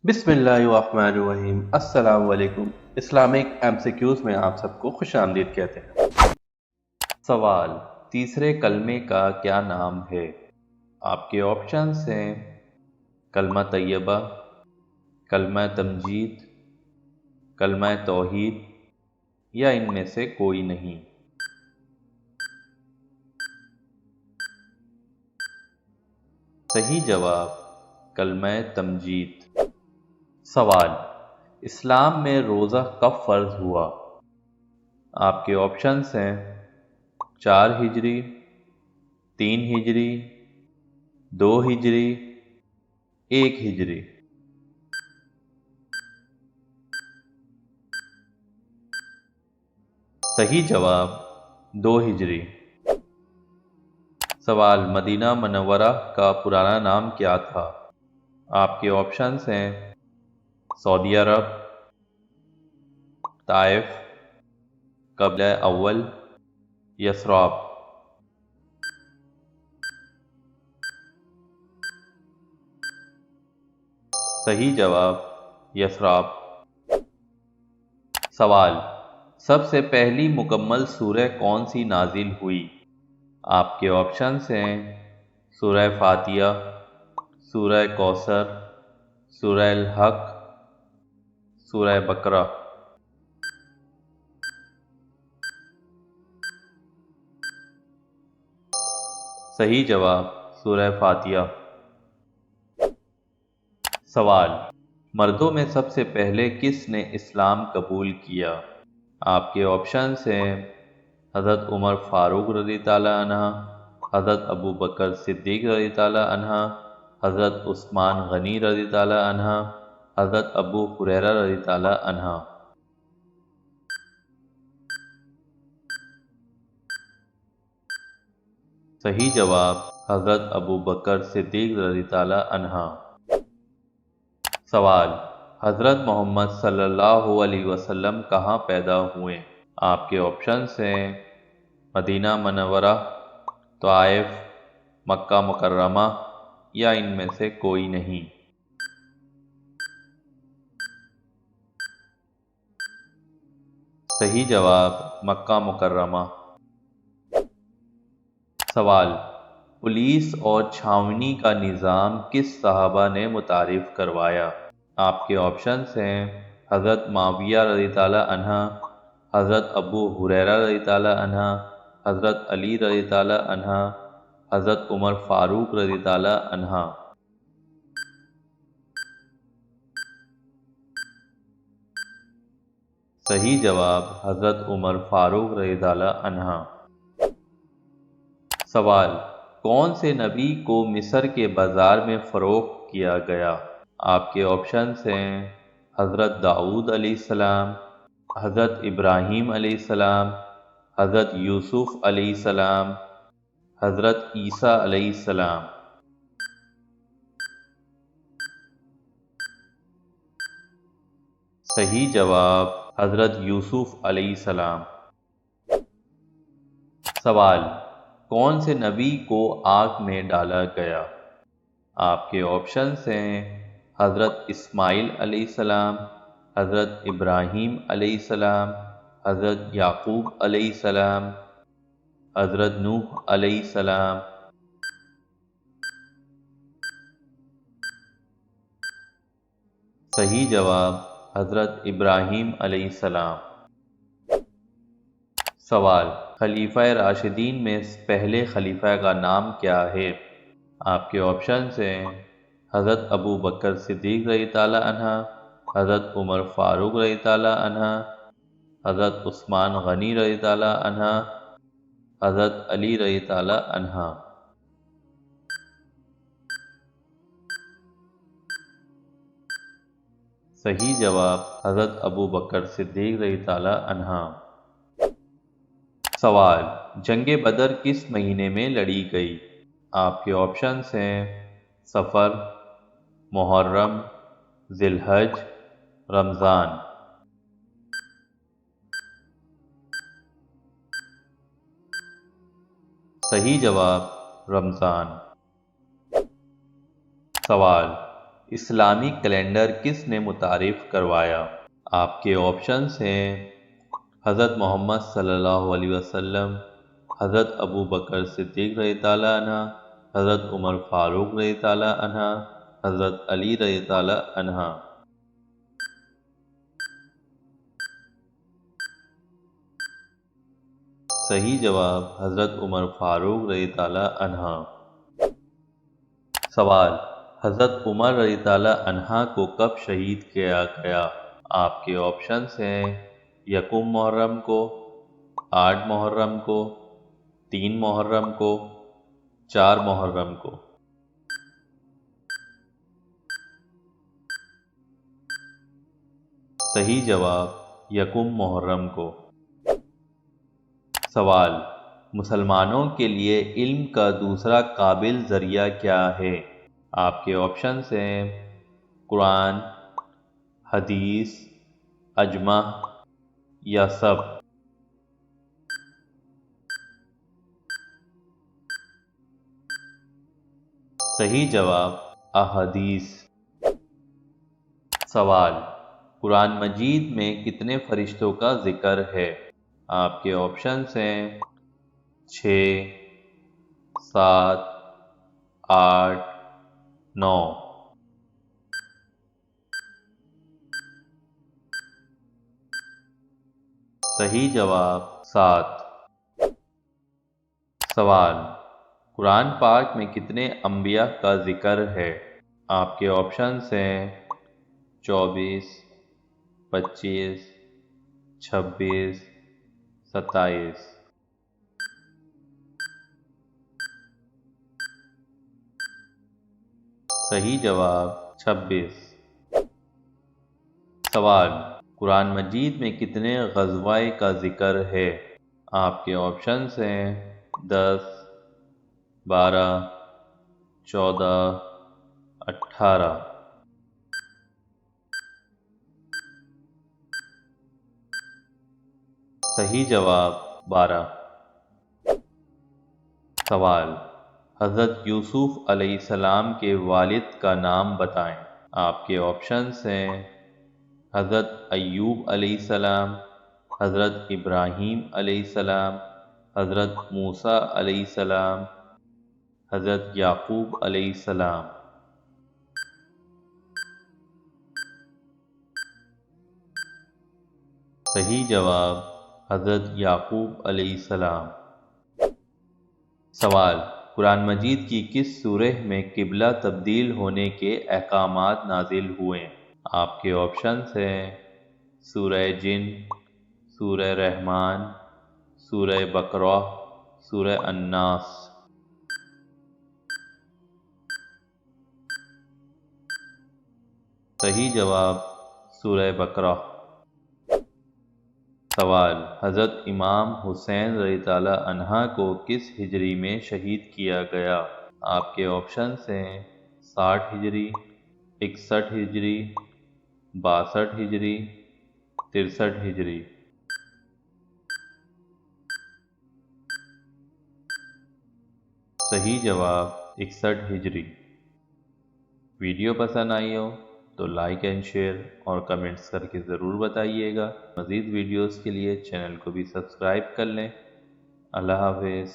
بسم اللہ الرحمن الرحیم۔ السلام علیکم۔ اسلامک ایم سی کیوز میں آپ سب کو خوش آمدید کہتے ہیں۔ سوال: تیسرے کلمے کا کیا نام ہے؟ آپ کے آپشنز ہیں کلمہ طیبہ، کلمہ تمجید، کلمہ توحید یا ان میں سے کوئی نہیں۔ صحیح جواب کلمہ تمجید۔ سوال: اسلام میں روزہ کب فرض ہوا؟ آپ کے آپشنز ہیں 4 ہجری، 3 ہجری، 2 ہجری، 1 ہجری۔ صحیح جواب 2 ہجری۔ سوال: مدینہ منورہ کا پرانا نام کیا تھا؟ آپ کے آپشنز ہیں سعودی عرب، طائف، قبلہ اول، یثرب۔ صحیح جواب یثرب۔ سوال: سب سے پہلی مکمل سورہ کون سی نازل ہوئی؟ آپ کے آپشنز ہیں سورہ فاتحہ، سورہ کوثر، سورہ الحق، سورہ بقرہ۔ صحیح جواب سورہ فاتحہ۔ سوال: مردوں میں سب سے پہلے کس نے اسلام قبول کیا؟ آپ کے آپشنز ہیں حضرت عمر فاروق رضی تعالیٰ عنہ، حضرت ابو بکر صدیق رضی تعالیٰ عنہ، حضرت عثمان غنی رضی تعالیٰ عنہ، حضرت ابو ہریرہ رضی تعالیٰ عنہ۔ صحیح جواب حضرت ابو بکر صدیق رضی تعالیٰ عنہ۔ سوال: حضرت محمد صلی اللہ علیہ وسلم کہاں پیدا ہوئے؟ آپ کے آپشنز ہیں مدینہ منورہ، طائف، مکہ مکرمہ یا ان میں سے کوئی نہیں۔ صحیح جواب مکہ مکرمہ۔ سوال: پولیس اور چھاونی کا نظام کس صحابہ نے متعارف کروایا؟ آپ کے آپشنز ہیں حضرت معاویہ رضی تعالیٰ عنہ، حضرت ابو ہریرہ رضی تعالیٰ عنہ، حضرت علی رضی تعالیٰ عنہ، حضرت عمر فاروق رضی تعالیٰ عنہ۔ صحیح جواب حضرت عمر فاروق رضی تعالیٰ عنہ۔ سوال: کون سے نبی کو مصر کے بازار میں فروخت کیا گیا؟ آپ کے آپشنز ہیں حضرت داؤد علیہ السلام، حضرت ابراہیم علیہ السلام، حضرت یوسف علیہ السلام، حضرت عیسیٰ علیہ السلام۔ صحیح جواب حضرت یوسف علیہ السلام۔ سوال: کون سے نبی کو آگ میں ڈالا گیا؟ آپ کے آپشنز ہیں حضرت اسماعیل علیہ السلام، حضرت ابراہیم علیہ السلام، حضرت یعقوب علیہ السلام، حضرت نوح علیہ السلام۔ صحیح جواب حضرت ابراہیم علیہ السلام۔ سوال: خلیفہ راشدین میں پہلے خلیفہ کا نام کیا ہے؟ آپ کے آپشنز ہیں حضرت ابو بکر صدیق رضی تعالیٰ عنہ، حضرت عمر فاروق رضی تعالیٰ عنہ، حضرت عثمان غنی رضی تعالیٰ عنہ، حضرت علی رضی تعالیٰ عنہ۔ صحیح جواب حضرت ابو بکر صدیق رضی تعالیٰ عنہ۔ سوال: جنگ بدر کس مہینے میں لڑی گئی؟ آپ کے آپشنز ہیں صفر، محرم، ذی الحج، رمضان۔ صحیح جواب رمضان۔ سوال: اسلامی کیلنڈر کس نے متعارف کروایا؟ آپ کے آپشنس ہیں حضرت محمد صلی اللہ علیہ وسلم، حضرت ابو بکر صدیق رضی اللہ عنہ، حضرت عمر فاروق رضی اللہ عنہ، حضرت علی رضی اللہ عنہ۔ صحیح جواب حضرت عمر فاروق رضی اللہ عنہ۔ سوال، حضرت عمر رضی اللہ عنہ کو کب شہید کیا گیا؟ آپ کے آپشنس ہیں یکم محرم کو، 8 محرم کو، 3 محرم کو، 4 محرم کو۔ صحیح جواب یکم محرم کو۔ سوال، مسلمانوں کے لیے علم کا دوسرا قابل ذریعہ کیا ہے؟ آپ کے آپشنس ہیں قرآن، حدیث، اجماع یا سب۔ صحیح جواب احادیث۔ سوال، قرآن مجید میں کتنے فرشتوں کا ذکر ہے؟ آپ کے آپشنس ہیں 6، 7، 8، 9۔ صحیح جواب 7۔ سوال، قرآن پاک میں کتنے انبیاء کا ذکر ہے؟ آپ کے آپشنس ہیں 24، 25، 26، 27۔ صحیح جواب 26۔ سوال، قرآن مجید میں کتنے غزوہ کا ذکر ہے؟ آپ کے آپشنس ہیں 10، 12، 14، 18۔ صحیح جواب 12۔ سوال، حضرت یوسف علیہ السلام کے والد کا نام بتائیں۔ آپ کے آپشنس ہیں حضرت ایوب علیہ السلام، حضرت ابراہیم علیہ السلام، حضرت موسیٰ علیہ السلام، حضرت یعقوب علیہ السلام۔ صحیح جواب حضرت یعقوب علیہ السلام۔ سوال، قرآن مجید کی کس سورہ میں قبلہ تبدیل ہونے کے احکامات نازل ہوئے؟ آپ کے آپشنس ہیں سورہ جن، سورہ رحمان، سورہ بقرہ، سورہ الناس۔ صحیح جواب سورہ بقرہ۔ سوال، حضرت امام حسین رضی اللہ عنہ کو کس ہجری میں شہید کیا گیا؟ آپ کے آپشنس ہیں 60 ہجری، 61 ہجری، 62 ہجری، 63 ہجری۔ صحیح جواب 61 ہجری۔ ویڈیو پسند آئی ہو تو لائک اینڈ شیئر اور کمنٹس کر کے ضرور بتائیے گا۔ مزید ویڈیوز کے لیے چینل کو بھی سبسکرائب کر لیں۔ اللہ حافظ۔